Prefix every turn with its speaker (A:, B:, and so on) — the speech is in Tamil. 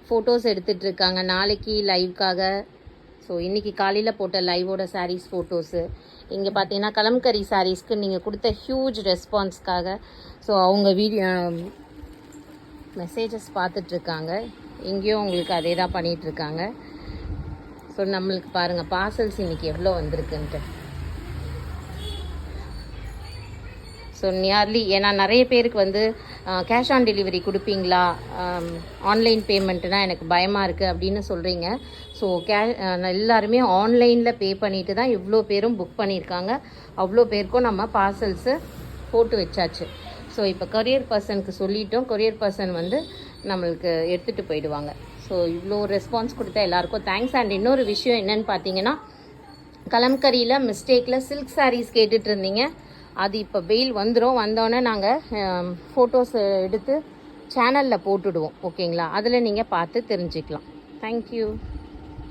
A: ஃபோட்டோஸ் எடுத்துகிட்ருக்காங்க நாளைக்கு லைவ்க்காக. ஸோ இன்றைக்கி காலையில் போட்ட லைவோட சாரீஸ் ஃபோட்டோஸு. இங்கே பார்த்தீங்கன்னா கலம்கரி சாரீஸ்க்கு நீங்கள் கொடுத்த ஹியூஜ் ரெஸ்பான்ஸ்க்காக ஸோ அவங்க மெசேஜஸ் பார்த்துட்ருக்காங்க. இங்கேயும் உங்களுக்கு அதே தான் பண்ணிகிட்ருக்காங்க. ஸோ நம்மளுக்கு பாருங்கள் பார்சல்ஸ் இன்றைக்கி எவ்வளோ வந்திருக்குன்ட்டு. ஸோ நியர்லி ஏன்னா நிறைய பேருக்கு கேஷ் ஆன் டெலிவரி கொடுப்பீங்களா, ஆன்லைன் பேமெண்ட்டுனா எனக்கு பயமாக இருக்குது அப்படின்னு சொல்கிறீங்க. ஸோ எல்லாருமே ஆன்லைனில் பே பண்ணிவிட்டு தான் இவ்வளோ பேரும் புக் பண்ணியிருக்காங்க. அவ்வளோ பேருக்கும் நம்ம பார்சல்ஸு போட்டு வச்சாச்சு. ஸோ இப்போ கொரியர் பர்சனுக்கு சொல்லிட்டோம். கொரியர் பர்சன் நம்மளுக்கு எடுத்துகிட்டு போயிடுவாங்க. ஸோ இவ்வளோ ரெஸ்பான்ஸ் கொடுத்தா எல்லாேருக்கும் தேங்க்ஸ். அண்ட் இன்னொரு விஷயம் என்னென்னு பார்த்தீங்கன்னா, கலம்கரியில் மிஸ்டேக்கில் சில்க் சாரீஸ் கேட்டுட்டு இருந்தீங்க. அது இப்போ பெயில் வந்தோடனே நாங்கள் ஃபோட்டோஸ் எடுத்து சேனலில் போட்டுடுவோம். ஓகேங்களா? அதில் நீங்கள் பார்த்து தெரிஞ்சுக்கலாம். தேங்க்யூ.